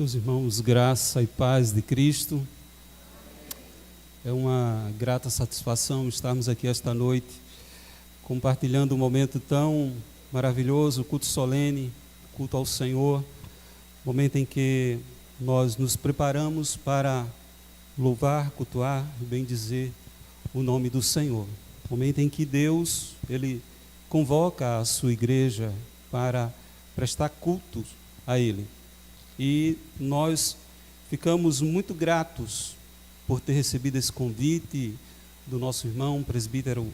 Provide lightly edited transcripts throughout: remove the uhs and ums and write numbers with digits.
Meus irmãos, graça e paz de Cristo. É uma grata satisfação estarmos aqui esta noite, compartilhando um momento tão maravilhoso, culto solene, culto ao Senhor, momento em que nós nos preparamos para louvar, cultuar e bendizer o nome do Senhor. Momento em que Deus, Ele convoca a sua igreja para prestar culto a Ele. E nós ficamos muito gratos por ter recebido esse convite do nosso irmão, presbítero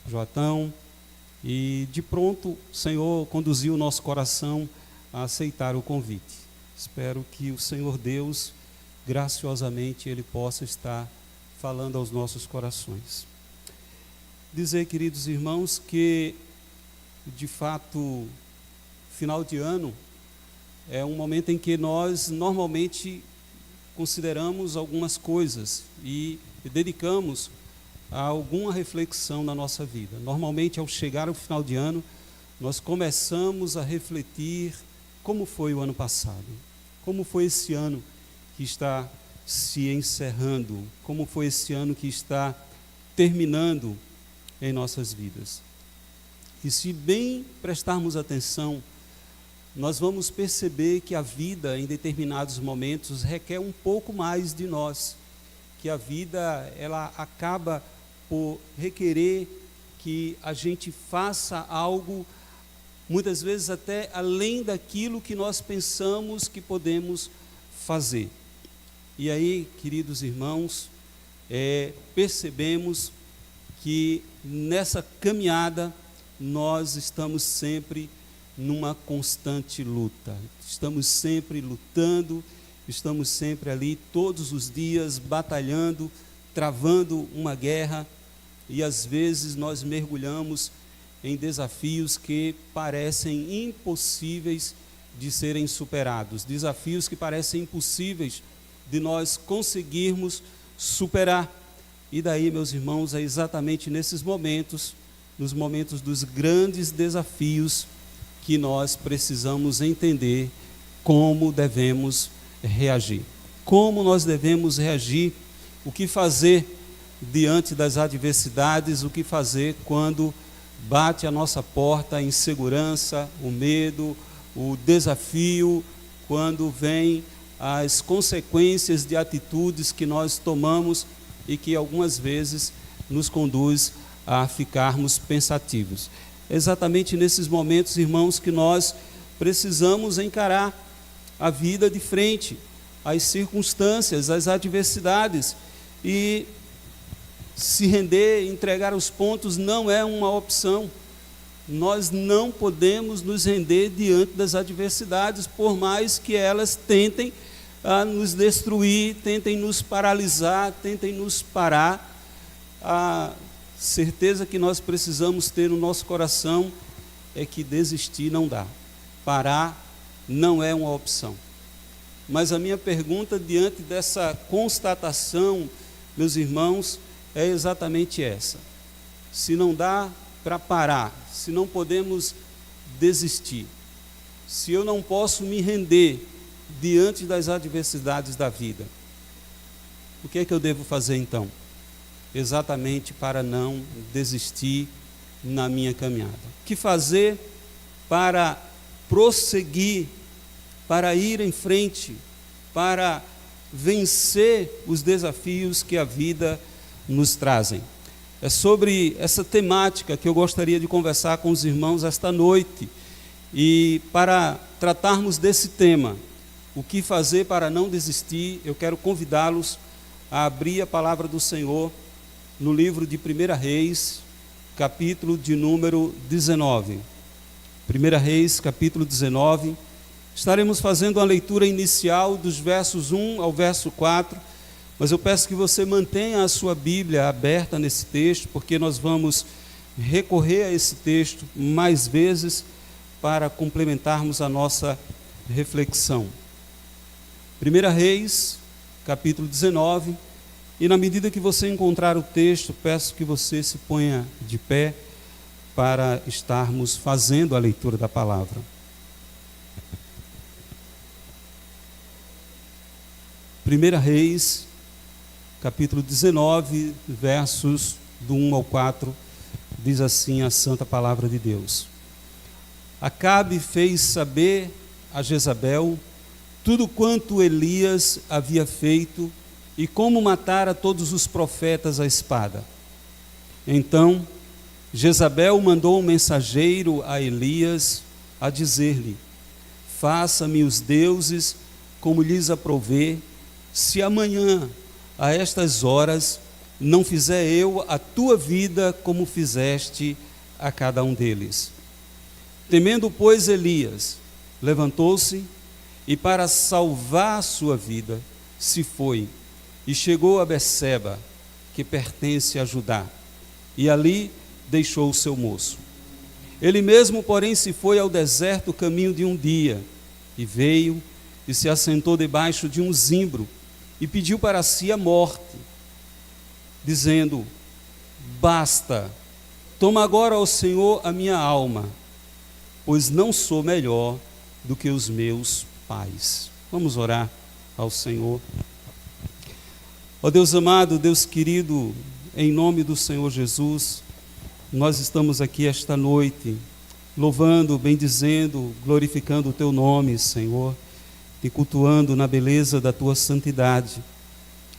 Joatão, e de pronto o Senhor conduziu o nosso coração a aceitar o convite. Espero que o Senhor Deus, graciosamente, Ele possa estar falando aos nossos corações. Dizer, queridos irmãos, que de fato, final de ano é um momento em que nós normalmente consideramos algumas coisas e dedicamos a alguma reflexão na nossa vida. Normalmente, ao chegar ao final de ano, nós começamos a refletir como foi o ano passado, como foi esse ano que está se encerrando, como foi esse ano que está terminando em nossas vidas. E se bem prestarmos atenção, nós vamos perceber que a vida, em determinados momentos, requer um pouco mais de nós, que a vida, ela acaba por requerer que a gente faça algo, muitas vezes até além daquilo que nós pensamos que podemos fazer. E aí, queridos irmãos, percebemos que nessa caminhada nós estamos sempre numa constante luta. Estamos sempre lutando, estamos sempre ali todos os dias batalhando, travando uma guerra, e às vezes nós mergulhamos em desafios que parecem impossíveis de serem superados, desafios que parecem impossíveis de nós conseguirmos superar. E daí, meus irmãos, é exatamente nesses momentos, nos momentos dos grandes desafios, que nós precisamos entender como devemos reagir. Como nós devemos reagir, o que fazer diante das adversidades, o que fazer quando bate a nossa porta a insegurança, o medo, o desafio, quando vem as consequências de atitudes que nós tomamos e que algumas vezes nos conduz a ficarmos pensativos. Exatamente nesses momentos, irmãos, que nós precisamos encarar a vida de frente, as circunstâncias, as adversidades, e se render, entregar os pontos não é uma opção. Nós não podemos nos render diante das adversidades, por mais que elas tentem nos destruir, tentem nos paralisar, tentem nos parar. A certeza que nós precisamos ter no nosso coração é que desistir não dá, parar não é uma opção. Mas a minha pergunta diante dessa constatação, meus irmãos, é exatamente essa: se não dá para parar, se não podemos desistir, se eu não posso me render diante das adversidades da vida, o que é que eu devo fazer então? Exatamente para não desistir na minha caminhada. O que fazer para prosseguir, para ir em frente, para vencer os desafios que a vida nos trazem? É sobre essa temática que eu gostaria de conversar com os irmãos esta noite. E para tratarmos desse tema, o que fazer para não desistir, eu quero convidá-los a abrir a palavra do Senhor no livro de 1 Reis, capítulo de número 19. 1 Reis, capítulo 19. Estaremos fazendo uma leitura inicial dos versos 1 ao verso 4, mas eu peço que você mantenha a sua Bíblia aberta nesse texto, porque nós vamos recorrer a esse texto mais vezes para complementarmos a nossa reflexão. 1 Reis, capítulo 19. E na medida que você encontrar o texto, peço que você se ponha de pé para estarmos fazendo a leitura da palavra. 1 Reis, capítulo 19, versos do 1 ao 4, diz assim a santa palavra de Deus. Acabe fez saber a Jezabel tudo quanto Elias havia feito e como matara todos os profetas à espada. Então Jezabel mandou um mensageiro a Elias a dizer-lhe: faça-me os deuses como lhes aprouver, se amanhã a estas horas não fizer eu a tua vida como fizeste a cada um deles. Temendo, pois, Elias, levantou-se e, para salvar a sua vida, se foi e chegou a Berseba, que pertence a Judá, e ali deixou o seu moço. Ele mesmo, porém, se foi ao deserto caminho de um dia, e veio e se assentou debaixo de um zimbro, e pediu para si a morte, dizendo: basta, toma agora, ó Senhor, a minha alma, pois não sou melhor do que os meus pais. Vamos orar ao Senhor. Ó Deus amado, Deus querido, em nome do Senhor Jesus, nós estamos aqui esta noite, louvando, bendizendo, glorificando o Teu nome, Senhor, e cultuando na beleza da Tua santidade.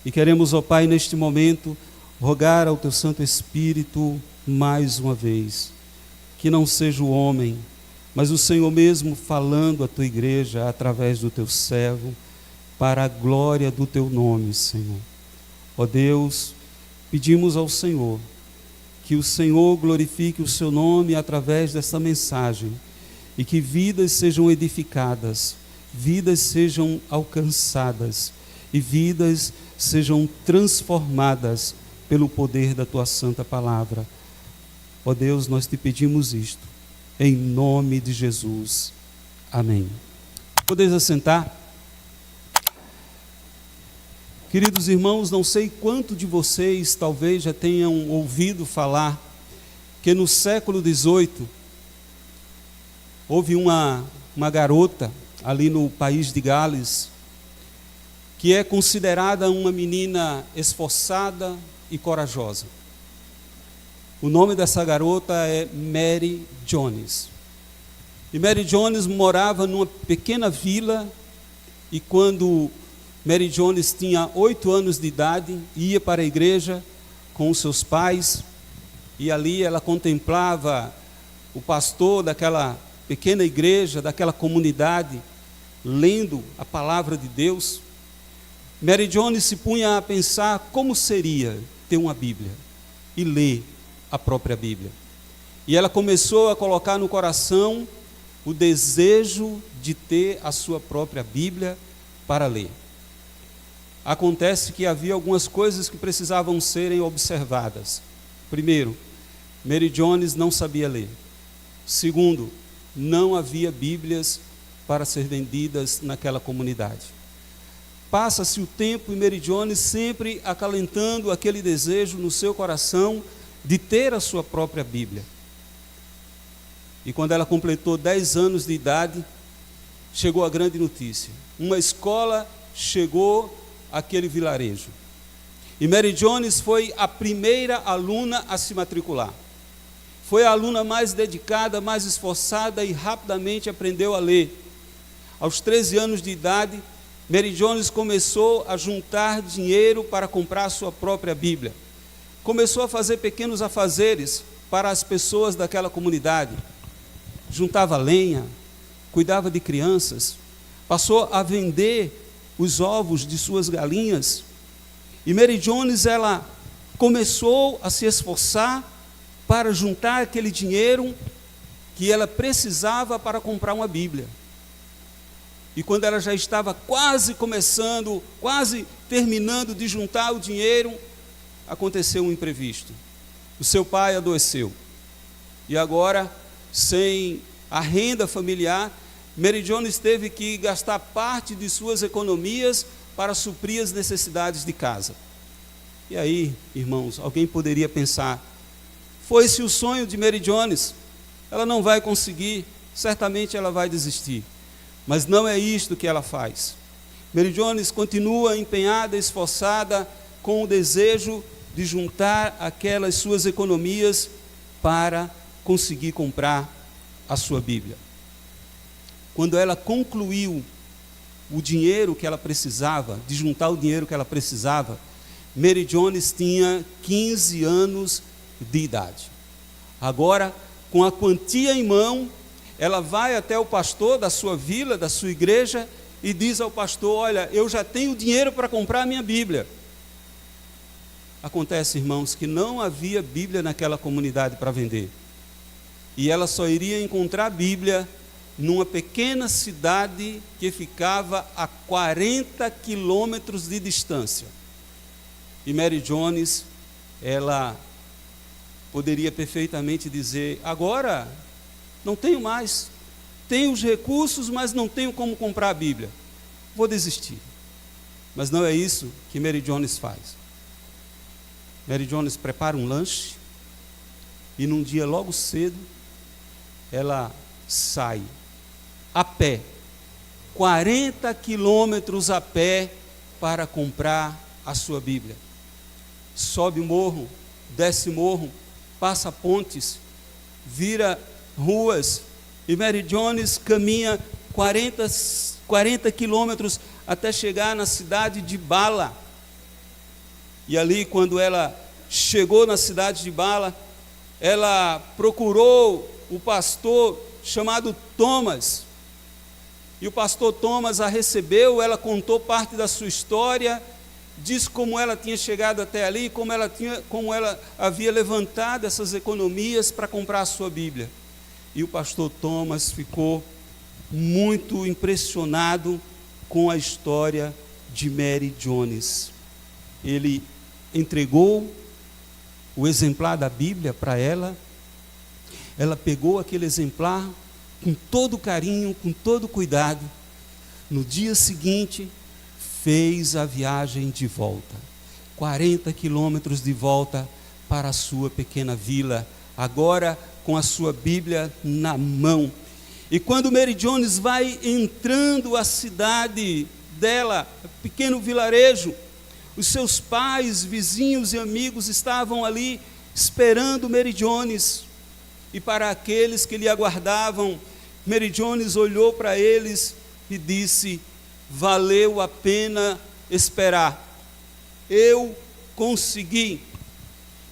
E queremos, ó Pai, neste momento, rogar ao Teu Santo Espírito, mais uma vez, que não seja o homem, mas o Senhor mesmo falando à Tua igreja, através do Teu servo, para a glória do Teu nome, Senhor. Ó Deus, pedimos ao Senhor, que o Senhor glorifique o Seu nome através desta mensagem, e que vidas sejam edificadas, vidas sejam alcançadas, e vidas sejam transformadas pelo poder da Tua santa palavra. Ó Deus, nós te pedimos isto, em nome de Jesus. Amém. Podeis assentar? Queridos irmãos, não sei quanto de vocês talvez já tenham ouvido falar que no século XVIII houve uma garota ali no país de Gales que é considerada uma menina esforçada e corajosa. O nome dessa garota é Mary Jones. E Mary Jones morava numa pequena vila, e quando Mary Jones tinha 8 anos de idade, ia para a igreja com os seus pais, e ali ela contemplava o pastor daquela pequena igreja, daquela comunidade, lendo a palavra de Deus. Mary Jones se punha a pensar como seria ter uma Bíblia e ler a própria Bíblia. E ela começou a colocar no coração o desejo de ter a sua própria Bíblia para ler. Acontece que havia algumas coisas que precisavam serem observadas. Primeiro, Mary Jones não sabia ler. Segundo, não havia Bíblias para ser vendidas naquela comunidade. Passa-se o tempo e Mary Jones sempre acalentando aquele desejo no seu coração de ter a sua própria Bíblia. E quando ela completou 10 anos de idade, chegou a grande notícia. Uma escola chegou àquele vilarejo. E Mary Jones foi a primeira aluna a se matricular. Foi a aluna mais dedicada, mais esforçada, e rapidamente aprendeu a ler. Aos 13 anos de idade, Mary Jones começou a juntar dinheiro para comprar a sua própria Bíblia. Começou a fazer pequenos afazeres para as pessoas daquela comunidade. Juntava lenha, cuidava de crianças, passou a vender os ovos de suas galinhas. E Mary Jones, ela começou a se esforçar para juntar aquele dinheiro que ela precisava para comprar uma Bíblia. E quando ela já estava quase começando, quase terminando de juntar o dinheiro, aconteceu um imprevisto. O seu pai adoeceu. E agora, sem a renda familiar, Mary Jones teve que gastar parte de suas economias para suprir as necessidades de casa. E aí, irmãos, alguém poderia pensar: foi-se o sonho de Mary Jones, ela não vai conseguir, certamente ela vai desistir. Mas não é isto que ela faz. Mary Jones continua empenhada, esforçada, com o desejo de juntar aquelas suas economias para conseguir comprar a sua Bíblia. Quando ela concluiu o dinheiro que ela precisava, de juntar o dinheiro que ela precisava, Mary Jones tinha 15 anos de idade. Agora, com a quantia em mão, ela vai até o pastor da sua vila, da sua igreja, e diz ao pastor: olha, eu já tenho dinheiro para comprar a minha Bíblia. Acontece, irmãos, que não havia Bíblia naquela comunidade para vender. E ela só iria encontrar Bíblia numa pequena cidade que ficava a 40 quilômetros de distância. E Mary Jones, ela poderia perfeitamente dizer: agora não tenho mais, tenho os recursos, mas não tenho como comprar a Bíblia, vou desistir. Mas não é isso que Mary Jones faz. Mary Jones prepara um lanche e num dia logo cedo ela sai a pé, 40 quilômetros a pé, para comprar a sua Bíblia. Sobe o morro, desce morro, passa pontes, vira ruas, e Mary Jones caminha 40 quilômetros até chegar na cidade de Bala. E ali, quando ela chegou na cidade de Bala, ela procurou o pastor chamado Thomas, e o pastor Thomas a recebeu. Ela contou parte da sua história, disse como ela tinha chegado até ali, como ela havia levantado essas economias para comprar a sua Bíblia. E o pastor Thomas ficou muito impressionado com a história de Mary Jones. Ele entregou o exemplar da Bíblia para ela. Ela pegou aquele exemplar com todo carinho, com todo cuidado. No dia seguinte, fez a viagem de volta, 40 quilômetros de volta para a sua pequena vila, agora com a sua Bíblia na mão. E quando Mary Jones vai entrando a cidade dela, pequeno vilarejo, os seus pais, vizinhos e amigos estavam ali esperando Mary Jones. E para aqueles que lhe aguardavam, Mary Jones olhou para eles e disse: valeu a pena esperar, eu consegui.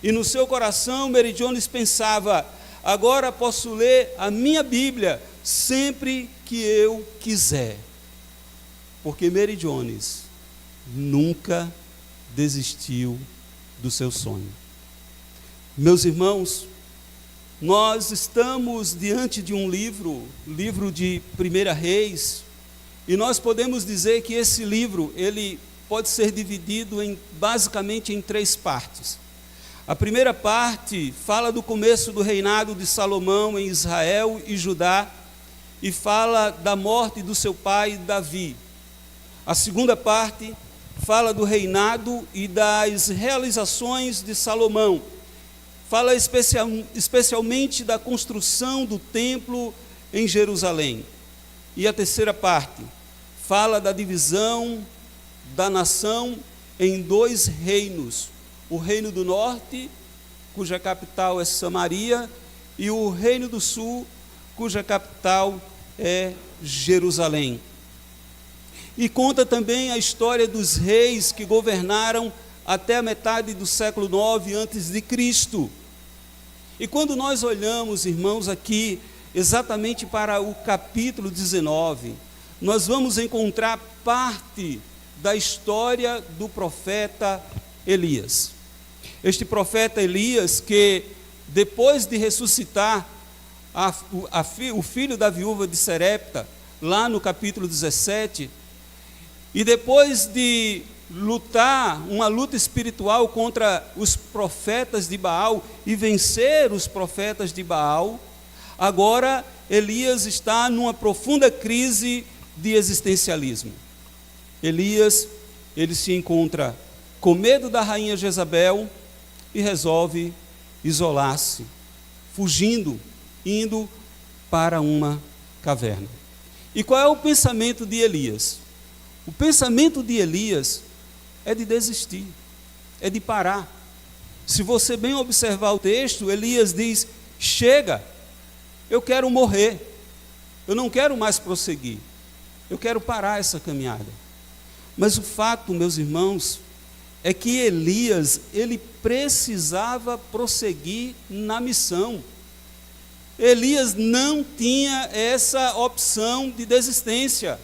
E no seu coração, Mary Jones pensava: agora posso ler a minha Bíblia sempre que eu quiser. Porque Mary Jones nunca desistiu do seu sonho. Meus irmãos, nós estamos diante de um livro de 1 Reis, e nós podemos dizer que esse livro, ele pode ser dividido basicamente em 3 partes. A primeira parte fala do começo do reinado de Salomão em Israel e Judá, e fala da morte do seu pai Davi. A segunda parte fala do reinado e das realizações de Salomão. Fala especialmente da construção do templo em Jerusalém. E a terceira parte fala da divisão da nação em 2 reinos: o reino do norte, cuja capital é Samaria, e o reino do sul, cuja capital é Jerusalém. E conta também a história dos reis que governaram até a metade do século 9 a.C. E quando nós olhamos, irmãos, aqui exatamente para o capítulo 19, nós vamos encontrar parte da história do profeta Elias. Este profeta Elias, que depois de ressuscitar o filho da viúva de Serepta, lá no capítulo 17, e depois de lutar uma luta espiritual contra os profetas de Baal e vencer os profetas de Baal, agora Elias está numa profunda crise de existencialismo. Elias, ele se encontra com medo da rainha Jezabel e resolve isolar-se, fugindo, indo para uma caverna. E qual é o pensamento de Elias? O pensamento de Elias é de desistir, é de parar. Se você bem observar o texto, Elias diz: chega, eu quero morrer, eu não quero mais prosseguir, eu quero parar essa caminhada. Mas o fato, meus irmãos, é que Elias, ele precisava prosseguir na missão. Elias não tinha essa opção de desistência.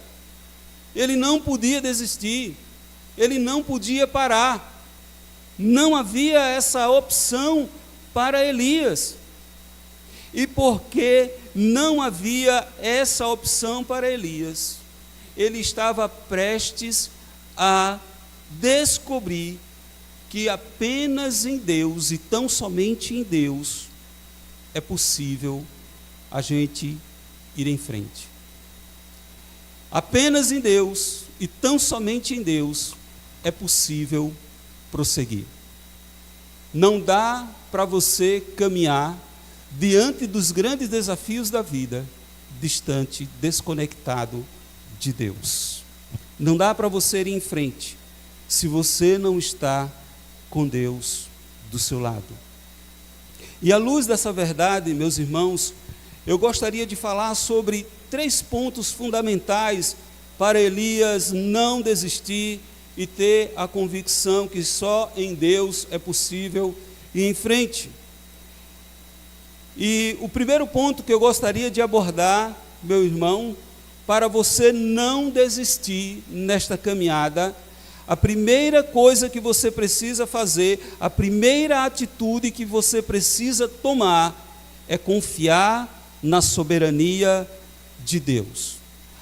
Ele não podia desistir, ele não podia parar. Não havia essa opção para Elias. E porque não havia essa opção para Elias, ele estava prestes a descobrir que apenas em Deus e tão somente em Deus é possível a gente ir em frente. Apenas em Deus e tão somente em Deus é possível prosseguir. Não dá para você caminhar diante dos grandes desafios da vida distante, desconectado de Deus. Não dá para você ir em frente se você não está com Deus do seu lado. E à luz dessa verdade, meus irmãos, eu gostaria de falar sobre 3 pontos fundamentais para Elias não desistir e ter a convicção que só em Deus é possível ir em frente. E o primeiro ponto que eu gostaria de abordar, meu irmão, para você não desistir nesta caminhada, a primeira coisa que você precisa fazer, a primeira atitude que você precisa tomar é confiar na soberania de Deus.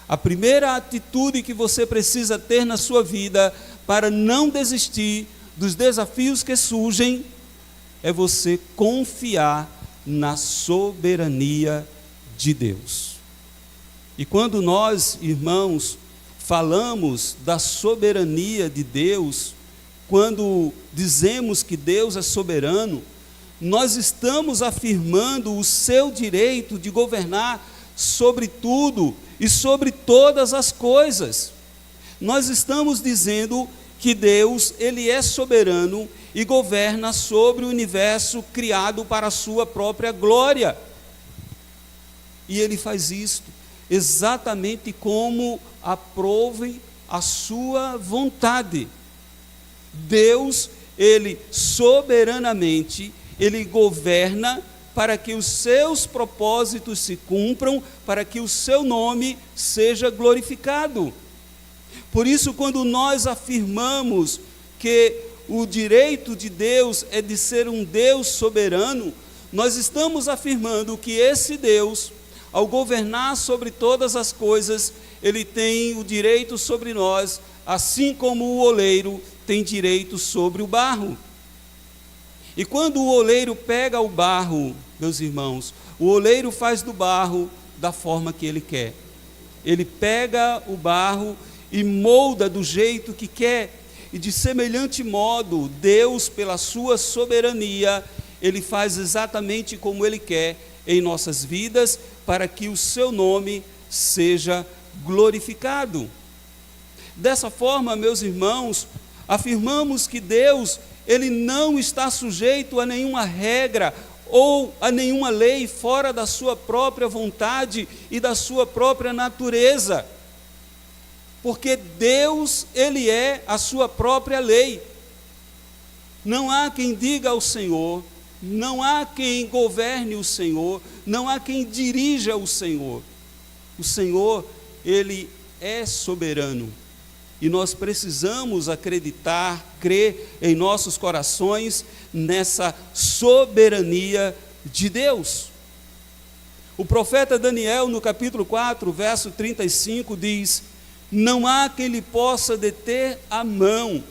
A primeira atitude que você precisa ter na sua vida para não desistir dos desafios que surgem é você confiar na soberania de Deus. E quando nós, irmãos, falamos da soberania de Deus, quando dizemos que Deus é soberano, nós estamos afirmando o seu direito de governar sobre tudo e sobre todas as coisas. Nós estamos dizendo que Deus, ele é soberano e governa sobre o universo criado para a sua própria glória. E ele faz isto exatamente como aprove a sua vontade. Deus, ele soberanamente, ele governa para que os seus propósitos se cumpram, para que o seu nome seja glorificado. Por isso, quando nós afirmamos que o direito de Deus é de ser um Deus soberano, nós estamos afirmando que esse Deus, ao governar sobre todas as coisas, ele tem o direito sobre nós, assim como o oleiro tem direito sobre o barro. E quando o oleiro pega o barro, meus irmãos, o oleiro faz do barro da forma que ele quer. Ele pega o barro e molda do jeito que quer. E de semelhante modo, Deus, pela sua soberania, ele faz exatamente como ele quer em nossas vidas, para que o seu nome seja glorificado. Dessa forma, meus irmãos, afirmamos que Deus, ele não está sujeito a nenhuma regra ou a nenhuma lei fora da sua própria vontade e da sua própria natureza. Porque Deus, ele é a sua própria lei. Não há quem diga ao Senhor, não há quem governe o Senhor, não há quem dirija o Senhor. O Senhor, ele é soberano. E nós precisamos acreditar, crer em nossos corações nessa soberania de Deus. O profeta Daniel, no capítulo 4, verso 35, diz: não há quem lhe possa deter a mão,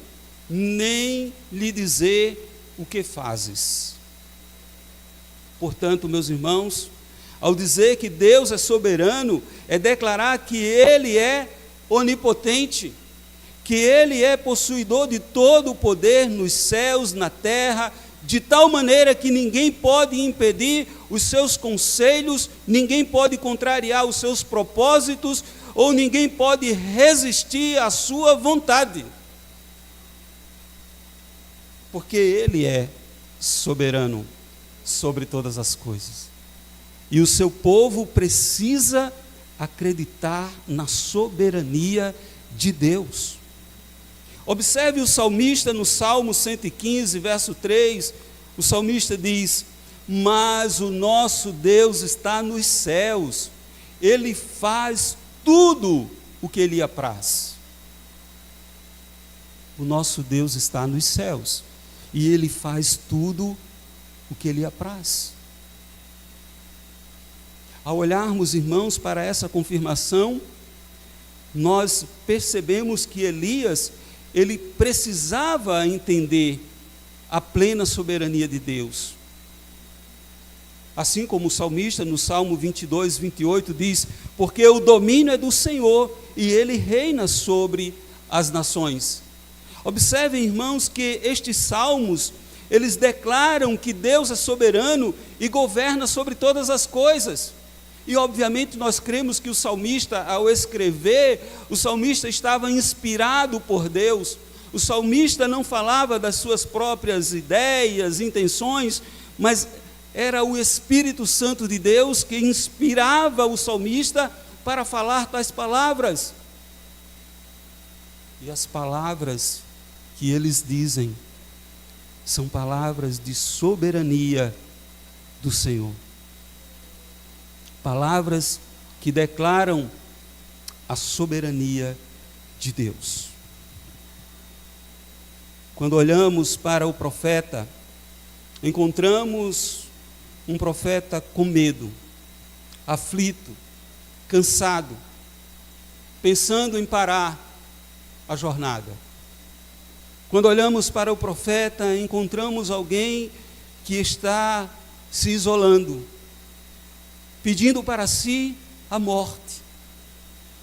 nem lhe dizer o que fazes. Portanto, meus irmãos, ao dizer que Deus é soberano, é declarar que ele é onipotente, que ele é possuidor de todo o poder nos céus, na terra, de tal maneira que ninguém pode impedir os seus conselhos, ninguém pode contrariar os seus propósitos, ou ninguém pode resistir à sua vontade. Porque Ele é soberano sobre todas as coisas. E o seu povo precisa acreditar na soberania de Deus. Observe o salmista no Salmo 115, verso 3, o salmista diz: mas o nosso Deus está nos céus, Ele faz tudo o que Ele apraz. O nosso Deus está nos céus, e Ele faz tudo o que Ele apraz. Ao olharmos, irmãos, para essa confirmação, nós percebemos que Elias, ele precisava entender a plena soberania de Deus. Assim como o salmista, no Salmo 22, 28, diz: porque o domínio é do Senhor, e Ele reina sobre as nações. Observem, irmãos, que estes salmos, eles declaram que Deus é soberano e governa sobre todas as coisas. E obviamente nós cremos que o salmista, ao escrever, o salmista estava inspirado por Deus. O salmista não falava das suas próprias ideias, intenções, mas era o Espírito Santo de Deus que inspirava o salmista para falar tais palavras. E as palavras que eles dizem são palavras de soberania do Senhor. Palavras que declaram a soberania de Deus. Quando olhamos para o profeta, encontramos um profeta com medo, aflito, cansado, pensando em parar a jornada. Quando olhamos para o profeta, encontramos alguém que está se isolando, pedindo para si a morte.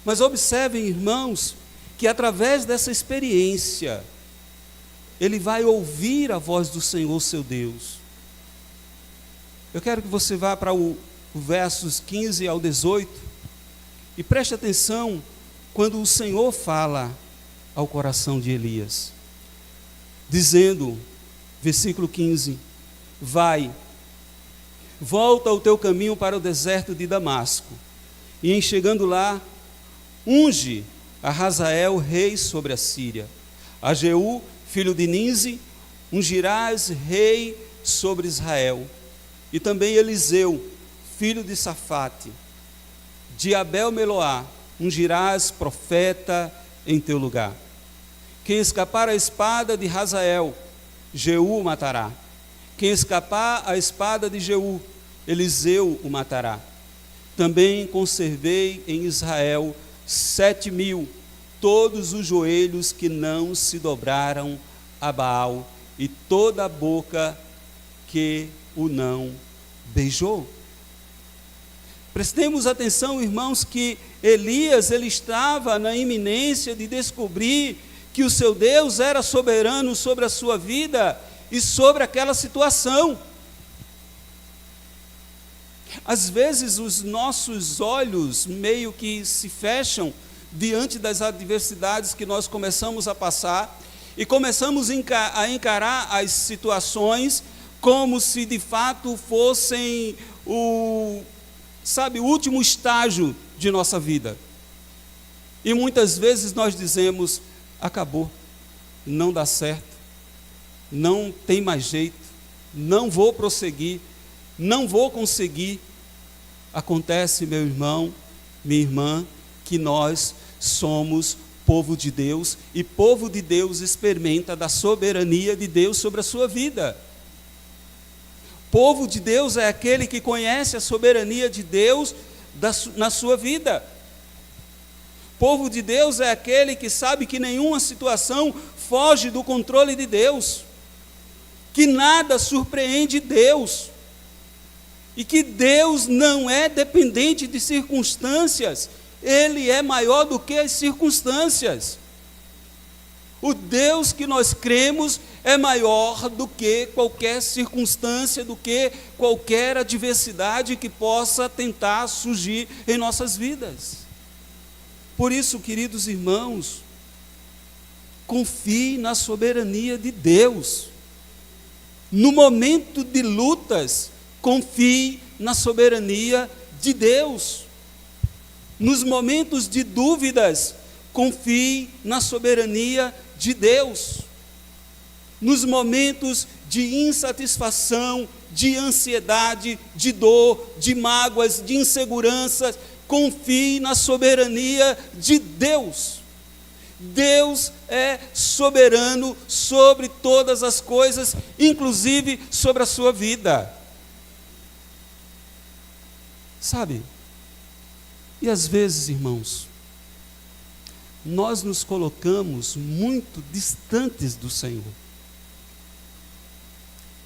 Mas observem, irmãos, que através dessa experiência, ele vai ouvir a voz do Senhor, seu Deus. Eu quero que você vá para o versos 15 ao 18 e preste atenção quando o Senhor fala ao coração de Elias, dizendo, versículo 15: vai, volta o teu caminho para o deserto de Damasco, e em chegando lá, unge a Hazael rei sobre a Síria, a Jeú, filho de Ninzi, ungirás rei sobre Israel, e também Eliseu, filho de Safate, de Abel-Meloá, ungirás profeta em teu lugar. Quem escapar à espada de Hazael, Jeú o matará. Quem escapar à espada de Jeú, Eliseu o matará. Também conservei em Israel 7.000, todos os joelhos que não se dobraram a Baal, e toda a boca que o não beijou. Prestemos atenção, irmãos, que Elias, ele estava na iminência de descobrir que o seu Deus era soberano sobre a sua vida e sobre aquela situação. Às vezes os nossos olhos meio que se fecham diante das adversidades que nós começamos a passar e começamos a encarar as situações como se de fato fossem o último estágio de nossa vida. E muitas vezes nós dizemos: acabou, não dá certo, não tem mais jeito, não vou prosseguir, não vou conseguir. Acontece, meu irmão, minha irmã, que nós somos povo de Deus, e povo de Deus experimenta da soberania de Deus sobre a sua vida. Povo de Deus é aquele que conhece a soberania de Deus na sua vida. Povo de Deus é aquele que sabe que nenhuma situação foge do controle de Deus, que nada surpreende Deus, e que Deus não é dependente de circunstâncias, Ele é maior do que as circunstâncias. O Deus que nós cremos é maior do que qualquer circunstância, do que qualquer adversidade que possa tentar surgir em nossas vidas. Por isso, queridos irmãos, confie na soberania de Deus. No momento de lutas, confie na soberania de Deus. Nos momentos de dúvidas, confie na soberania de Deus. Nos momentos de insatisfação, de ansiedade, de dor, de mágoas, de inseguranças, confie na soberania de Deus. Deus é soberano sobre todas as coisas, inclusive sobre a sua vida. Sabe? E às vezes, irmãos, nós nos colocamos muito distantes do Senhor.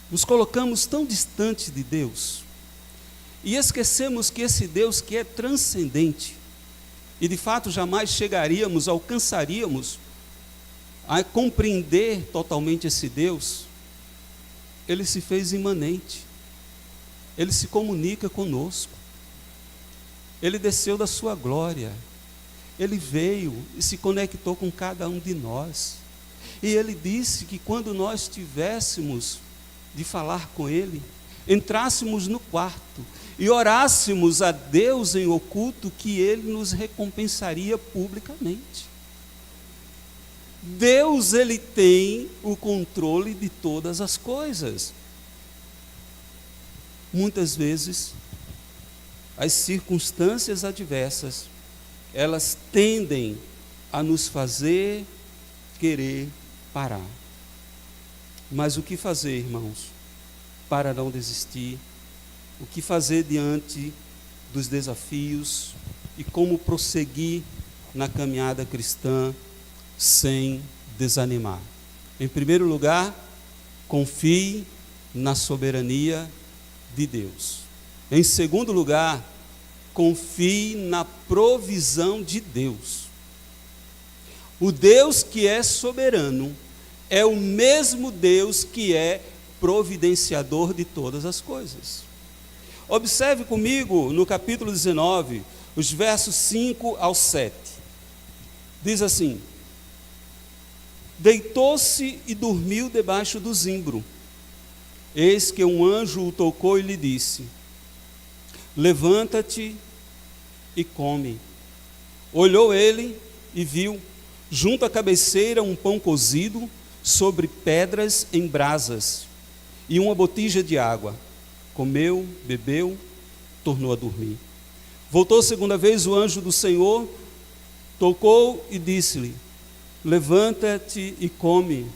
Nos colocamos tão distante de Deus e esquecemos que esse Deus que é transcendente, e de fato jamais chegaríamos, alcançaríamos a compreender totalmente esse Deus, Ele se fez imanente, Ele se comunica conosco, Ele desceu da sua glória, Ele veio e se conectou com cada um de nós, e Ele disse que quando nós tivéssemos de falar com Ele, entrássemos no quarto e orássemos a Deus em oculto, que Ele nos recompensaria publicamente. Deus, Ele tem o controle de todas as coisas. Muitas vezes, as circunstâncias adversas, elas tendem a nos fazer querer parar. Mas o que fazer, irmãos, para não desistir? O que fazer diante dos desafios e como prosseguir na caminhada cristã sem desanimar? Em primeiro lugar, confie na soberania de Deus. Em segundo lugar, confie na provisão de Deus. O Deus que é soberano é o mesmo Deus que é providenciador de todas as coisas. Observe comigo no capítulo 19, os versos 5 ao 7. Diz assim: deitou-se e dormiu debaixo do zimbro. Eis que um anjo o tocou e lhe disse: levanta-te e come. Olhou ele e viu, junto à cabeceira, um pão cozido sobre pedras em brasas e uma botija de água. Comeu, bebeu, tornou a dormir. Voltou segunda vez o anjo do Senhor, tocou e disse-lhe: levanta-te e come,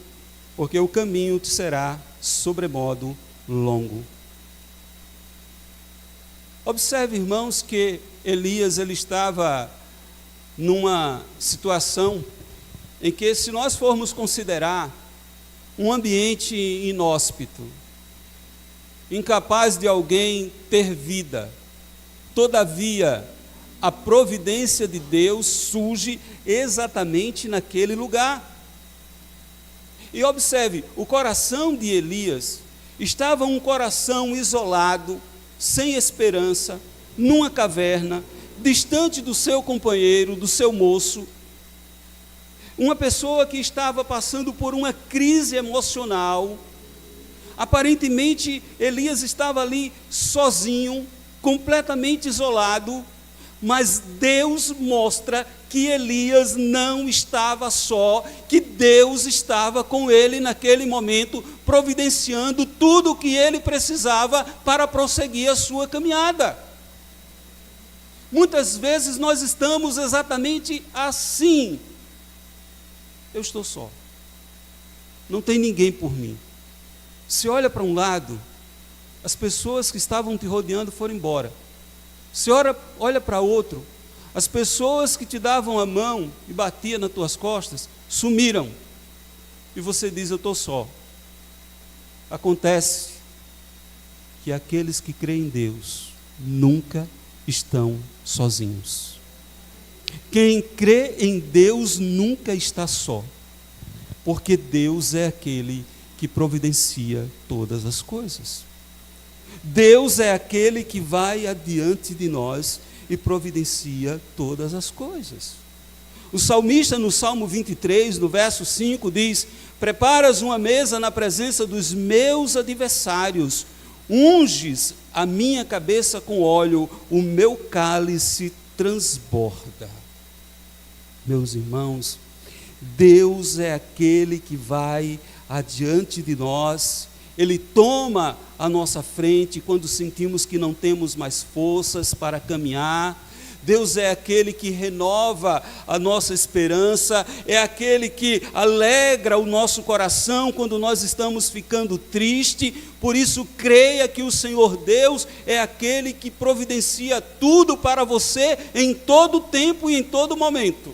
porque o caminho te será sobremodo longo. Observe, irmãos, que Elias ele estava numa situação em que, se nós formos considerar um ambiente inóspito, incapaz de alguém ter vida, todavia a providência de Deus surge exatamente naquele lugar. E observe, o coração de Elias estava um coração isolado, sem esperança, numa caverna, distante do seu companheiro, do seu moço, uma pessoa que estava passando por uma crise emocional. Aparentemente, Elias estava ali sozinho, completamente isolado, mas Deus mostra que Elias não estava só, que Deus estava com ele naquele momento, providenciando tudo o que ele precisava para prosseguir a sua caminhada. Muitas vezes nós estamos exatamente assim. Eu estou só, não tem ninguém por mim. Se olha para um lado, as pessoas que estavam te rodeando foram embora. Se olha para outro, as pessoas que te davam a mão e batiam nas tuas costas, sumiram. E você diz: eu estou só. Acontece que aqueles que creem em Deus nunca estão sozinhos. Quem crê em Deus nunca está só, porque Deus é aquele que providencia todas as coisas. Deus é aquele que vai adiante de nós e providencia todas as coisas. O salmista, no Salmo 23, no verso 5, diz: preparas uma mesa na presença dos meus adversários, unges a minha cabeça com óleo, o meu cálice transborda. Meus irmãos, Deus é aquele que vai adiante de nós, Ele toma a nossa frente quando sentimos que não temos mais forças para caminhar. Deus é aquele que renova a nossa esperança, é aquele que alegra o nosso coração quando nós estamos ficando tristes. Por isso, creia que o Senhor Deus é aquele que providencia tudo para você em todo tempo e em todo momento.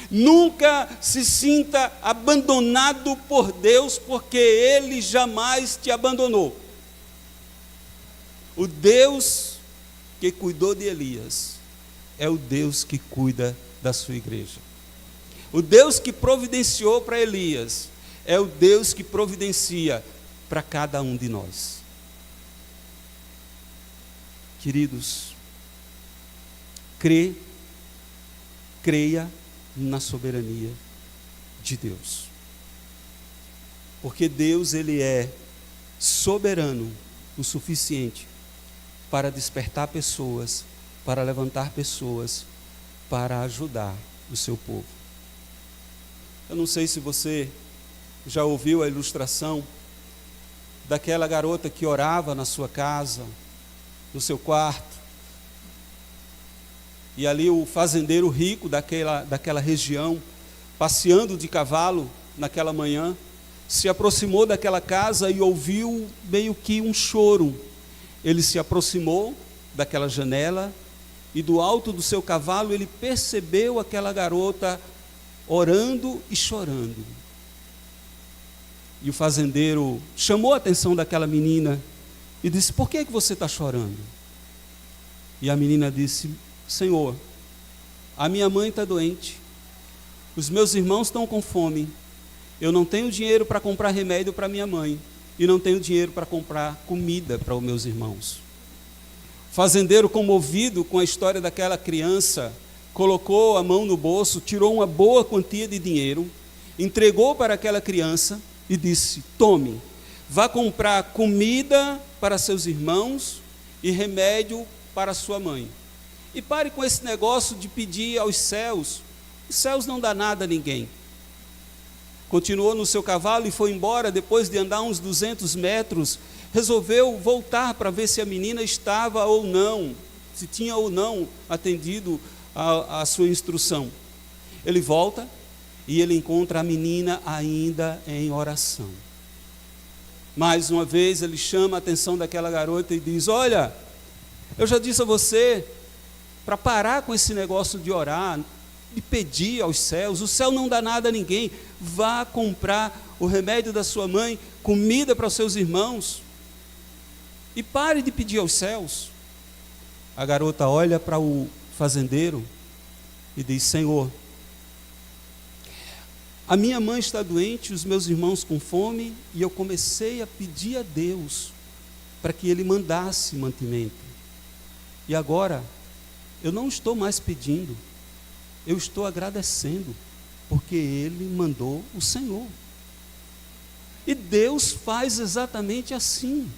Nunca se sinta abandonado por Deus, porque Ele jamais te abandonou. O Deus que cuidou de Elias é o Deus que cuida da sua igreja. O Deus que providenciou para Elias é o Deus que providencia para cada um de nós. Queridos, creia na soberania de Deus. Porque Deus, Ele é soberano o suficiente para despertar pessoas, para levantar pessoas, para ajudar o seu povo. Eu não sei se você já ouviu a ilustração daquela garota que orava na sua casa, no seu quarto, e ali o fazendeiro rico daquela região, passeando de cavalo naquela manhã, se aproximou daquela casa e ouviu meio que um choro. Ele se aproximou daquela janela e do alto do seu cavalo ele percebeu aquela garota orando e chorando. E o fazendeiro chamou a atenção daquela menina e disse: por que você está chorando? E a menina disse: Senhor, a minha mãe está doente, os meus irmãos estão com fome, eu não tenho dinheiro para comprar remédio para minha mãe, e não tenho dinheiro para comprar comida para os meus irmãos. O fazendeiro, comovido com a história daquela criança, colocou a mão no bolso, tirou uma boa quantia de dinheiro, entregou para aquela criança e disse: tome, vá comprar comida para seus irmãos e remédio para sua mãe. E pare com esse negócio de pedir aos céus. Os céus não dão nada a ninguém. Continuou no seu cavalo e foi embora. Depois de andar uns 200 metros, resolveu voltar para ver se a menina estava ou não, se tinha ou não atendido a sua instrução. Ele volta e ele encontra a menina ainda em oração. Mais uma vez ele chama a atenção daquela garota e diz: olha, eu já disse a você para parar com esse negócio de orar, de pedir aos céus. O céu não dá nada a ninguém. Vá comprar o remédio da sua mãe, comida para os seus irmãos, e pare de pedir aos céus. A garota olha para o fazendeiro e diz: Senhor, a minha mãe está doente, os meus irmãos com fome, e eu comecei a pedir a Deus para que Ele mandasse mantimento. E agora, eu não estou mais pedindo, eu estou agradecendo, porque Ele mandou o Senhor. E Deus faz exatamente assim.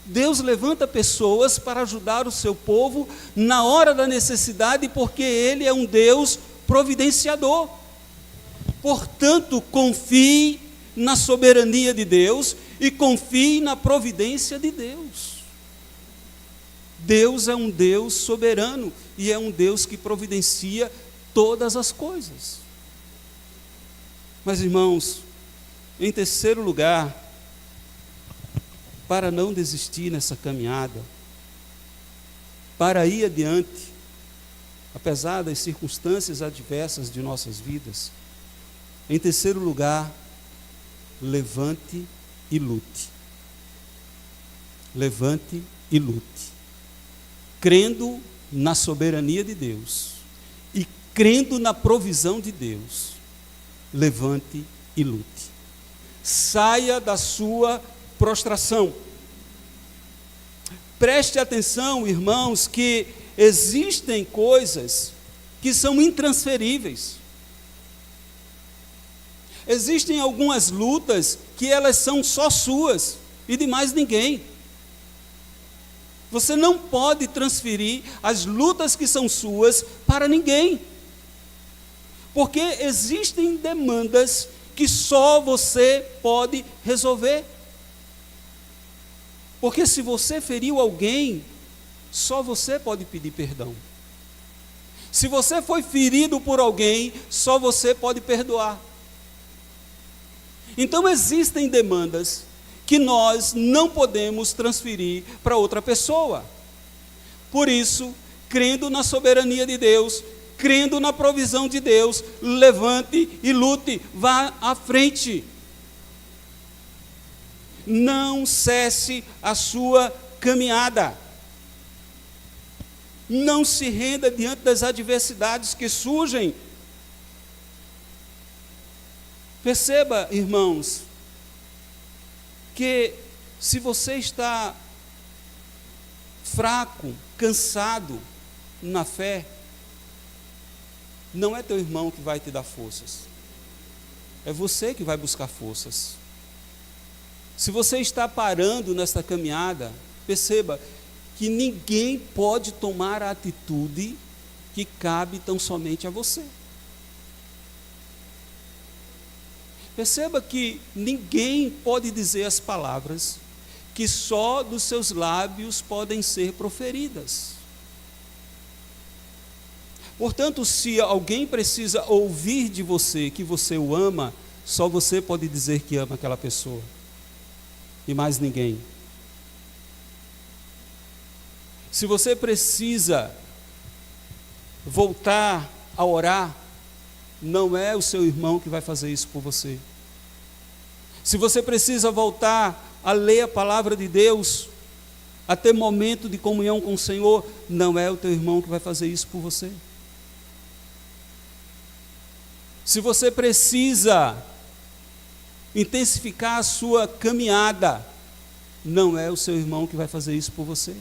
Deus levanta pessoas para ajudar o seu povo na hora da necessidade, porque Ele é um Deus providenciador. Portanto, confie na soberania de Deus e confie na providência de Deus. Deus é um Deus soberano e é um Deus que providencia todas as coisas. Mas, irmãos, em terceiro lugar, para não desistir nessa caminhada, para ir adiante, apesar das circunstâncias adversas de nossas vidas, em terceiro lugar, levante e lute. Levante e lute. Crendo na soberania de Deus e crendo na provisão de Deus, levante e lute. Saia da sua prostração. Preste atenção, irmãos, que existem coisas que são intransferíveis. Existem algumas lutas que elas são só suas e de mais ninguém. Você não pode transferir as lutas que são suas para ninguém. Porque existem demandas que só você pode resolver. Porque se você feriu alguém, só você pode pedir perdão. Se você foi ferido por alguém, só você pode perdoar. Então existem demandas que nós não podemos transferir para outra pessoa. Por isso, crendo na soberania de Deus, crendo na provisão de Deus, levante e lute, vá à frente. Não cesse a sua caminhada. Não se renda diante das adversidades que surgem. Perceba, irmãos, que se você está fraco, cansado na fé, não é teu irmão que vai te dar forças, é você que vai buscar forças. Se você está parando nesta caminhada, perceba que ninguém pode tomar a atitude que cabe tão somente a você. Perceba que ninguém pode dizer as palavras que só dos seus lábios podem ser proferidas. Portanto, se alguém precisa ouvir de você que você o ama, só você pode dizer que ama aquela pessoa, e mais ninguém. Se você precisa voltar a orar, não é o seu irmão que vai fazer isso por você. Se você precisa voltar a ler a palavra de Deus, a ter momento de comunhão com o Senhor, não é o teu irmão que vai fazer isso por você. Se você precisa intensificar a sua caminhada, não é o seu irmão que vai fazer isso por você.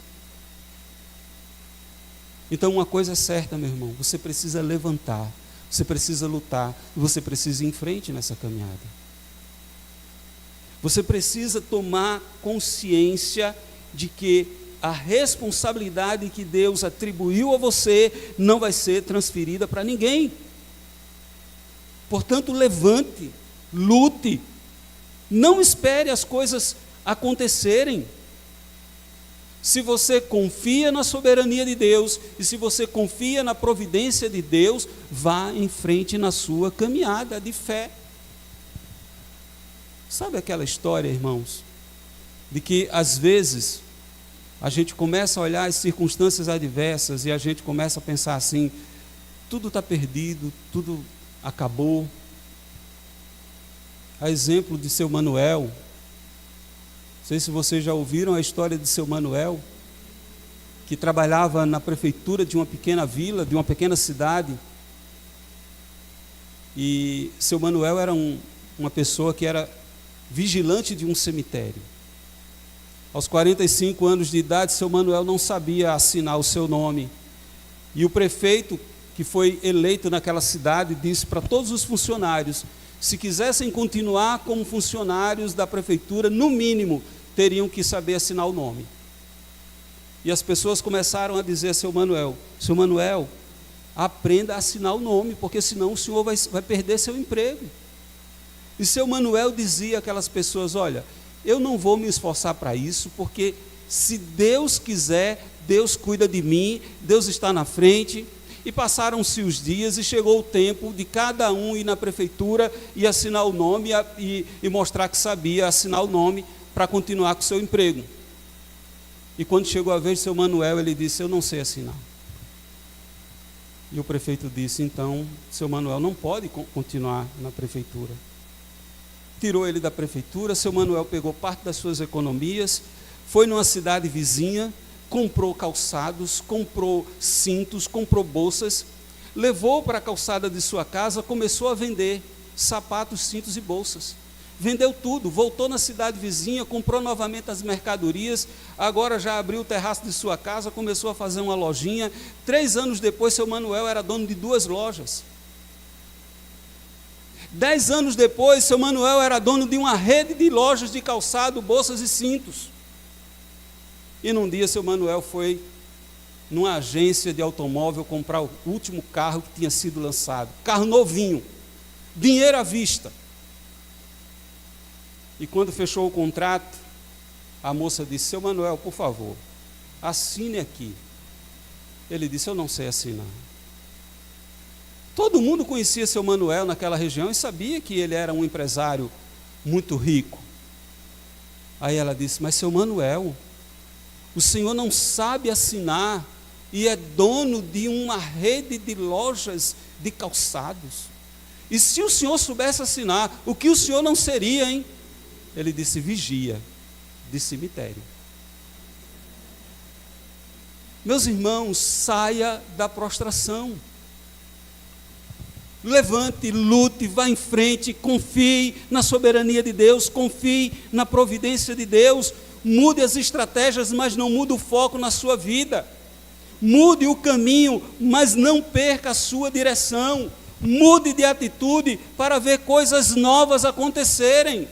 Então uma coisa é certa, meu irmão, você precisa levantar, você precisa lutar, você precisa ir em frente nessa caminhada. Você precisa tomar consciência de que a responsabilidade que Deus atribuiu a você não vai ser transferida para ninguém. Portanto, levante, lute, não espere as coisas acontecerem. Se você confia na soberania de Deus e se você confia na providência de Deus, vá em frente na sua caminhada de fé. Sabe aquela história, irmãos, de que às vezes a gente começa a olhar as circunstâncias adversas e a gente começa a pensar assim, tudo está perdido, tudo acabou. A exemplo de seu Manuel, não sei se vocês já ouviram a história de seu Manuel, que trabalhava na prefeitura de uma pequena vila, de uma pequena cidade, e seu Manuel era uma pessoa que era vigilante de um cemitério. Aos 45 anos de idade, seu Manuel não sabia assinar o seu nome, e o prefeito que foi eleito naquela cidade disse para todos os funcionários, se quisessem continuar como funcionários da prefeitura, no mínimo, teriam que saber assinar o nome. E as pessoas começaram a dizer a seu Manuel, aprenda a assinar o nome, porque senão o senhor vai perder seu emprego. E seu Manuel dizia àquelas pessoas, olha, eu não vou me esforçar para isso, porque se Deus quiser, Deus cuida de mim, Deus está na frente. E passaram-se os dias e chegou o tempo de cada um ir na prefeitura e assinar o nome e mostrar que sabia assinar o nome para continuar com o seu emprego. E quando chegou a vez de seu Manuel, ele disse, eu não sei assinar. E o prefeito disse, então, seu Manuel não pode continuar na prefeitura. Tirou ele da prefeitura, seu Manuel pegou parte das suas economias, foi numa cidade vizinha, comprou calçados, comprou cintos, comprou bolsas, levou para a calçada de sua casa, começou a vender sapatos, cintos e bolsas. Vendeu tudo, voltou na cidade vizinha, comprou novamente as mercadorias, agora já abriu o terraço de sua casa, começou a fazer uma lojinha. 3 anos depois, seu Manuel era dono de 2 lojas. 10 anos depois, seu Manuel era dono de uma rede de lojas de calçado, bolsas e cintos. E num dia, seu Manuel foi numa agência de automóvel comprar o último carro que tinha sido lançado. Carro novinho, dinheiro à vista. E quando fechou o contrato, a moça disse: seu Manuel, por favor, assine aqui. Ele disse: eu não sei assinar. Todo mundo conhecia seu Manuel naquela região e sabia que ele era um empresário muito rico. Aí ela disse: mas seu Manuel, o senhor não sabe assinar e é dono de uma rede de lojas de calçados. E se o senhor soubesse assinar, o que o senhor não seria, hein? Ele disse: vigia de cemitério. Meus irmãos, saia da prostração. Levante, lute, vá em frente, confie na soberania de Deus, confie na providência de Deus. Mude as estratégias, mas não mude o foco na sua vida. Mude o caminho, mas não perca a sua direção. Mude de atitude para ver coisas novas acontecerem.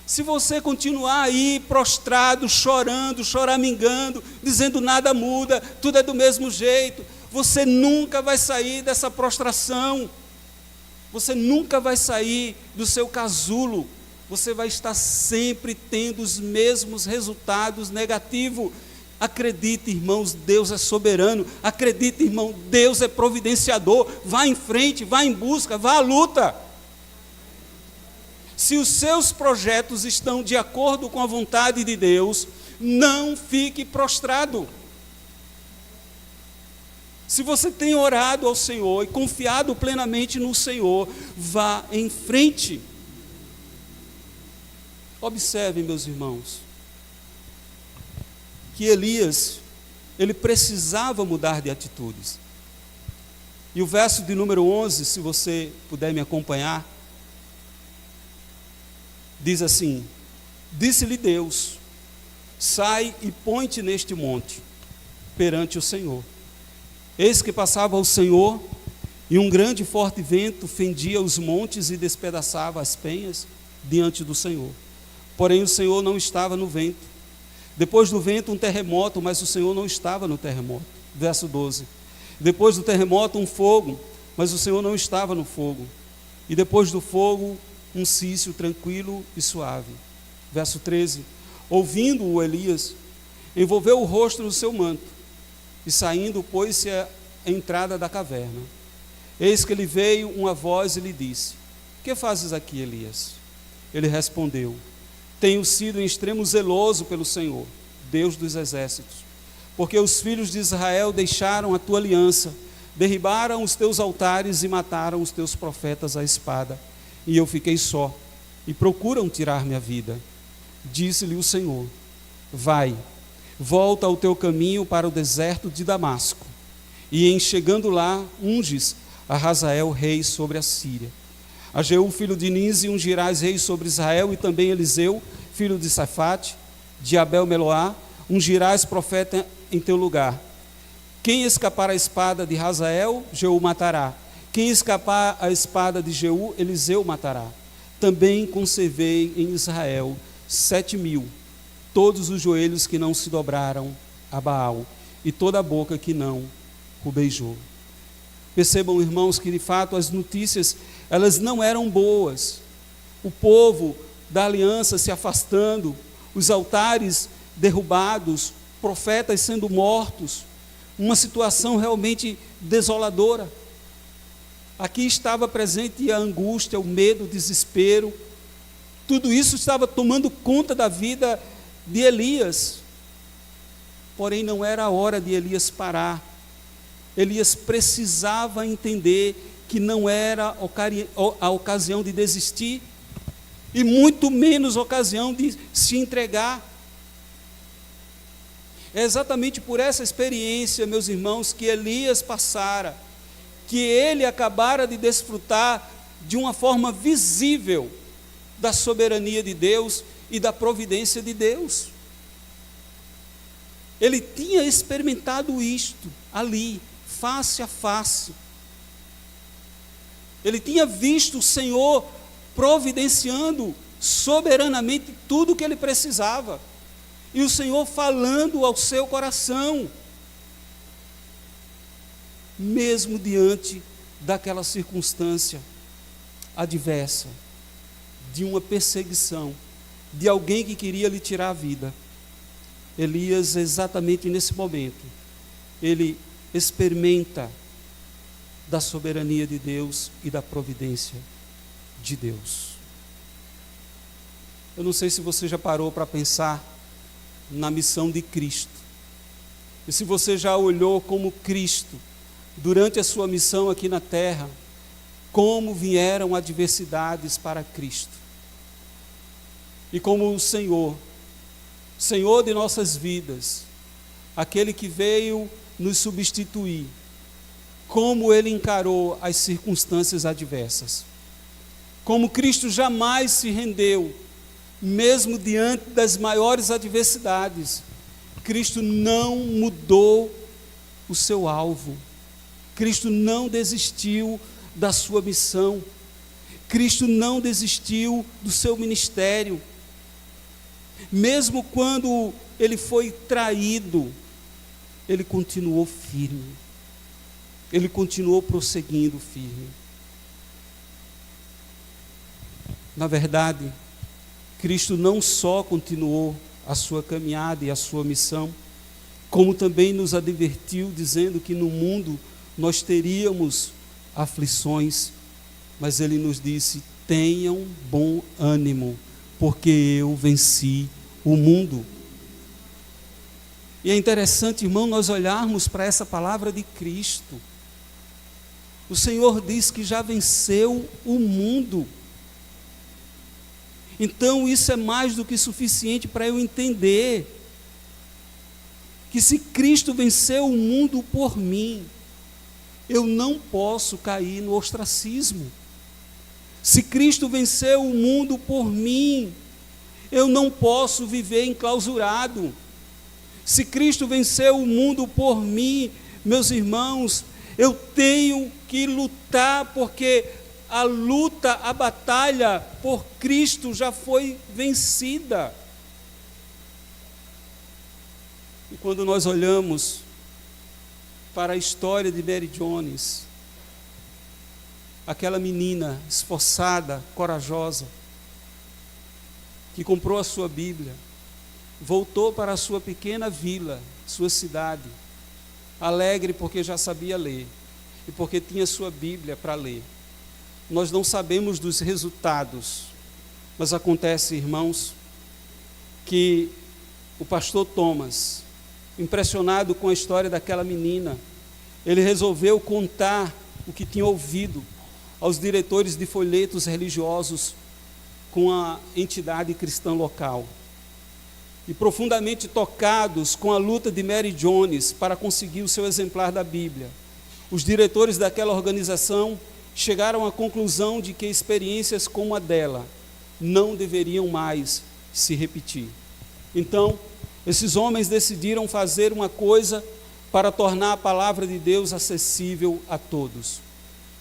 Se você continuar aí prostrado, chorando, choramingando, dizendo nada muda, tudo é do mesmo jeito, você nunca vai sair dessa prostração, você nunca vai sair do seu casulo, você vai estar sempre tendo os mesmos resultados negativos. Acredite, irmãos, Deus é soberano, acredite, irmão, Deus é providenciador. Vá em frente, vá em busca, vá à luta. Se os seus projetos estão de acordo com a vontade de Deus, não fique prostrado. Se você tem orado ao Senhor e confiado plenamente no Senhor, vá em frente. Observem, meus irmãos, que Elias, ele precisava mudar de atitudes. E o verso de número 11, se você puder me acompanhar, diz assim: disse-lhe Deus: sai e põe-te neste monte, perante o Senhor. Eis que passava o Senhor, e um grande e forte vento fendia os montes e despedaçava as penhas diante do Senhor. Porém o Senhor não estava no vento. Depois do vento um terremoto, mas o Senhor não estava no terremoto. Verso 12. Depois do terremoto um fogo, mas o Senhor não estava no fogo. E depois do fogo um cício tranquilo e suave. Verso 13. Ouvindo-o Elias, envolveu o rosto no seu manto, e saindo pôs-se à entrada da caverna. Eis que lhe veio uma voz e lhe disse: que fazes aqui, Elias? Ele respondeu: tenho sido em extremo zeloso pelo Senhor, Deus dos exércitos, porque os filhos de Israel deixaram a tua aliança, derribaram os teus altares e mataram os teus profetas à espada, e eu fiquei só, e procuram tirar minha vida. Disse-lhe o Senhor: vai, volta ao teu caminho para o deserto de Damasco, e em chegando lá, unges a Hazael rei sobre a Síria. A Jeú, filho de Nise, ungirás rei sobre Israel, e também Eliseu, filho de Safate, de Abel-Meloá, ungirás profeta em teu lugar. Quem escapar a espada de Hazael, Jeú matará. Quem escapar a espada de Jeú, Eliseu matará. Também conservei em Israel 7.000, todos os joelhos que não se dobraram a Baal, e toda a boca que não o beijou. Percebam, irmãos, que de fato as notícias, elas não eram boas. O povo da aliança se afastando, os altares derrubados, profetas sendo mortos, uma situação realmente desoladora. Aqui estava presente a angústia, o medo, o desespero. Tudo isso estava tomando conta da vida de Elias. Porém, não era a hora de Elias parar. Elias precisava entender que não era a ocasião de desistir, e muito menos a ocasião de se entregar. É exatamente por essa experiência, meus irmãos, que Elias passara, que ele acabara de desfrutar de uma forma visível da soberania de Deus e da providência de Deus. Ele tinha experimentado isto ali, face a face. Ele tinha visto o Senhor providenciando soberanamente tudo o que ele precisava. E o Senhor falando ao seu coração, mesmo diante daquela circunstância adversa, de uma perseguição, de alguém que queria lhe tirar a vida. Elias, exatamente nesse momento, ele experimenta da soberania de Deus e da providência de Deus. Eu não sei se você já parou para pensar na missão de Cristo, e se você já olhou como Cristo, durante a sua missão aqui na terra, como vieram adversidades para Cristo, e como o Senhor de nossas vidas, aquele que veio nos substituir, como Ele encarou as circunstâncias adversas, como Cristo jamais se rendeu, mesmo diante das maiores adversidades. Cristo não mudou o seu alvo, Cristo não desistiu da sua missão, Cristo não desistiu do seu ministério. Mesmo quando ele foi traído, ele continuou firme, ele continuou prosseguindo firme. Na verdade, Cristo não só continuou a sua caminhada e a sua missão, como também nos advertiu, dizendo que no mundo nós teríamos aflições, mas ele nos disse: tenham bom ânimo, porque eu venci o mundo. E é interessante, irmão, nós olharmos para essa palavra de Cristo. O Senhor diz que já venceu o mundo. Então isso é mais do que suficiente para eu entender que se Cristo venceu o mundo por mim, eu não posso cair no ostracismo. Se Cristo venceu o mundo por mim, eu não posso viver enclausurado. Se Cristo venceu o mundo por mim, meus irmãos, eu tenho que lutar, porque a luta, a batalha por Cristo já foi vencida. E quando nós olhamos para a história de Mary Jones, aquela menina esforçada, corajosa, que comprou a sua Bíblia, voltou para a sua pequena vila, sua cidade, alegre porque já sabia ler e porque tinha sua Bíblia para ler. Nós não sabemos dos resultados, mas acontece, irmãos, que o pastor Thomas, impressionado com a história daquela menina, ele resolveu contar o que tinha ouvido aos diretores de folhetos religiosos com a entidade cristã local. E profundamente tocados com a luta de Mary Jones para conseguir o seu exemplar da Bíblia, os diretores daquela organização chegaram à conclusão de que experiências como a dela não deveriam mais se repetir. Então, esses homens decidiram fazer uma coisa para tornar a palavra de Deus acessível a todos.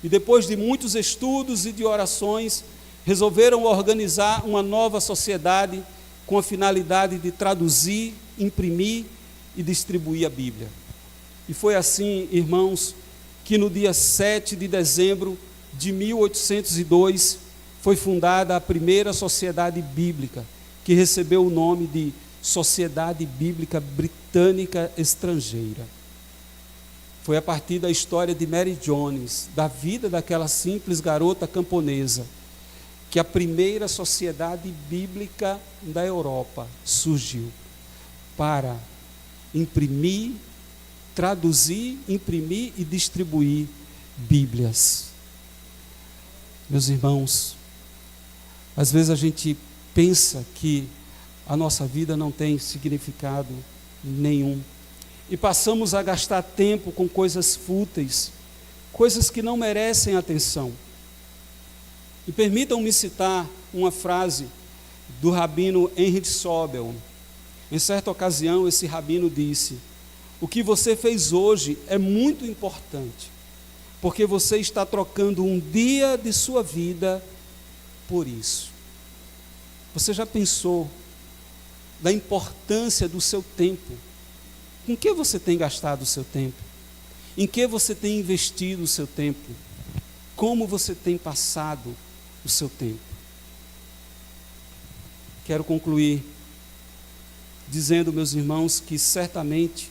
E depois de muitos estudos e de orações, resolveram organizar uma nova sociedade com a finalidade de traduzir, imprimir e distribuir a Bíblia. E foi assim, irmãos, que no dia 7 de dezembro de 1802 foi fundada a primeira sociedade bíblica, que recebeu o nome de Sociedade Bíblica Britânica Estrangeira. Foi a partir da história de Mary Jones, da vida daquela simples garota camponesa, que a primeira sociedade bíblica da Europa surgiu para imprimir, traduzir, imprimir e distribuir Bíblias. Meus irmãos, às vezes a gente pensa que a nossa vida não tem significado nenhum e passamos a gastar tempo com coisas fúteis, coisas que não merecem atenção. E permitam-me citar uma frase do rabino Heinrich Sobel. Em certa ocasião, esse rabino disse: o que você fez hoje é muito importante, porque você está trocando um dia de sua vida por isso. Você já pensou da importância do seu tempo? Com que você tem gastado o seu tempo? Em que você tem investido o seu tempo? Como você tem passado o seu tempo? Quero concluir dizendo, meus irmãos, que certamente,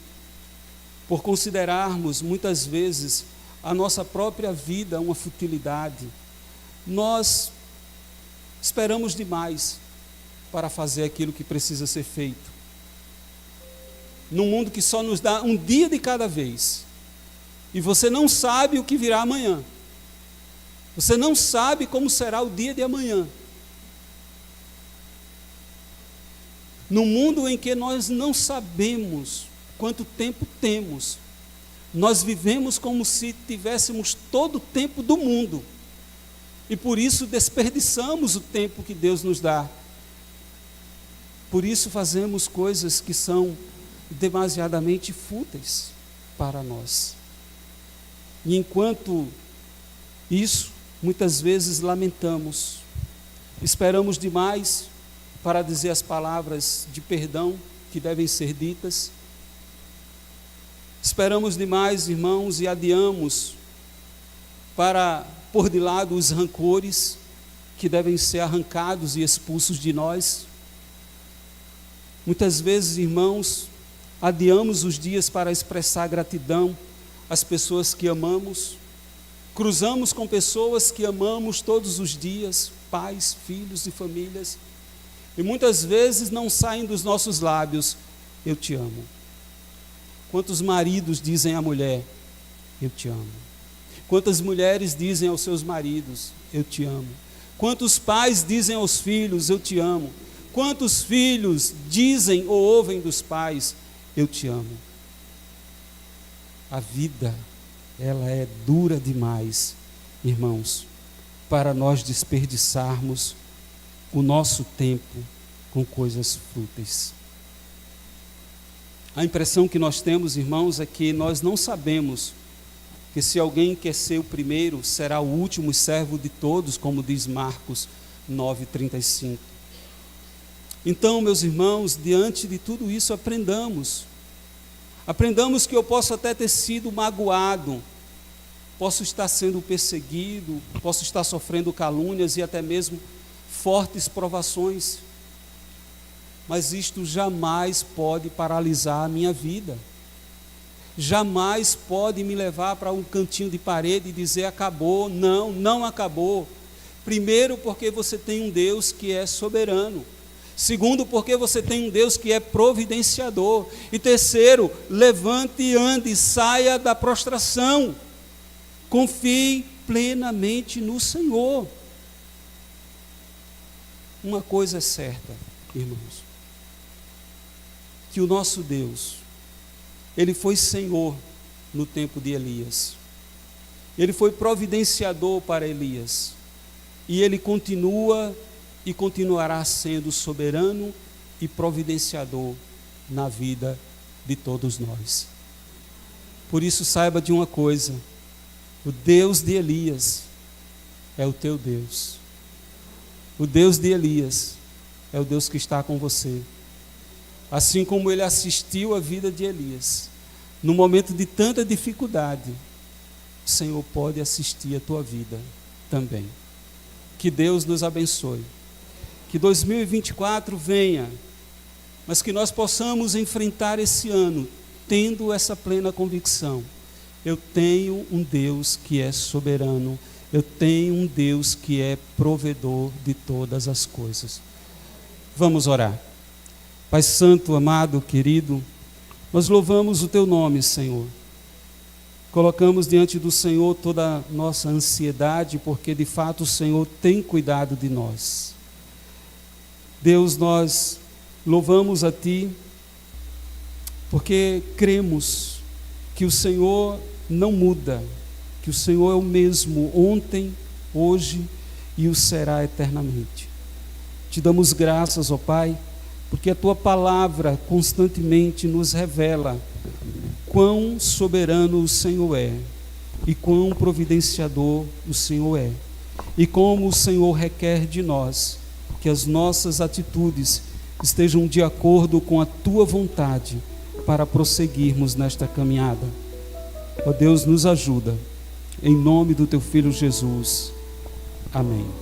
por considerarmos muitas vezes a nossa própria vida uma futilidade, nós esperamos demais para fazer aquilo que precisa ser feito. Num mundo que só nos dá um dia de cada vez, e você não sabe o que virá amanhã, você não sabe como será o dia de amanhã. Num mundo em que nós não sabemos quanto tempo temos, nós vivemos como se tivéssemos todo o tempo do mundo, e por isso desperdiçamos o tempo que Deus nos dá. Por isso fazemos coisas que são demasiadamente fúteis para nós. E enquanto isso, muitas vezes lamentamos, esperamos demais para dizer as palavras de perdão que devem ser ditas, esperamos demais, irmãos, e adiamos para pôr de lado os rancores que devem ser arrancados e expulsos de nós. Muitas vezes, irmãos, adiamos os dias para expressar gratidão às pessoas que amamos, cruzamos com pessoas que amamos todos os dias, pais, filhos e famílias, e muitas vezes não saem dos nossos lábios: eu te amo. Quantos maridos dizem à mulher: eu te amo? Quantas mulheres dizem aos seus maridos: eu te amo? Quantos pais dizem aos filhos: eu te amo? Quantos filhos dizem ou ouvem dos pais: eu te amo? A vida, ela é dura demais, irmãos, para nós desperdiçarmos o nosso tempo com coisas fúteis. A impressão que nós temos, irmãos, é que nós não sabemos que se alguém quer ser o primeiro, será o último e servo de todos, como diz Marcos 9:35. Então, meus irmãos, diante de tudo isso, aprendamos que eu posso até ter sido magoado, posso estar sendo perseguido, posso estar sofrendo calúnias e até mesmo fortes provações, mas isto jamais pode paralisar a minha vida, jamais pode me levar para um cantinho de parede e dizer: acabou. Não acabou. Primeiro, porque você tem um Deus que é soberano. Segundo, porque você tem um Deus que é providenciador. E terceiro, levante e ande, saia da prostração, confie plenamente no Senhor. Uma coisa é certa, irmãos, que o nosso Deus, Ele foi Senhor no tempo de Elias, Ele foi providenciador para Elias, e Ele continua e continuará sendo soberano e providenciador na vida de todos nós. Por isso, saiba de uma coisa: o Deus de Elias é o teu Deus. O Deus de Elias é o Deus que está com você. Assim como Ele assistiu a vida de Elias, no momento de tanta dificuldade, o Senhor pode assistir a tua vida também. Que Deus nos abençoe. Que 2024 venha, mas que nós possamos enfrentar esse ano tendo essa plena convicção: eu tenho um Deus que é soberano, eu tenho um Deus que é provedor de todas as coisas. Vamos orar. Pai Santo, amado, querido, nós louvamos o Teu nome, Senhor. Colocamos diante do Senhor toda a nossa ansiedade, porque de fato o Senhor tem cuidado de nós. Deus, nós louvamos a Ti, porque cremos que o Senhor não muda, que o Senhor é o mesmo ontem, hoje e o será eternamente. Te damos graças, ó Pai, porque a Tua palavra constantemente nos revela quão soberano o Senhor é, e quão providenciador o Senhor é, e como o Senhor requer de nós que as nossas atitudes estejam de acordo com a Tua vontade para prosseguirmos nesta caminhada. Ó Deus, nos ajuda, em nome do Teu Filho Jesus. Amém.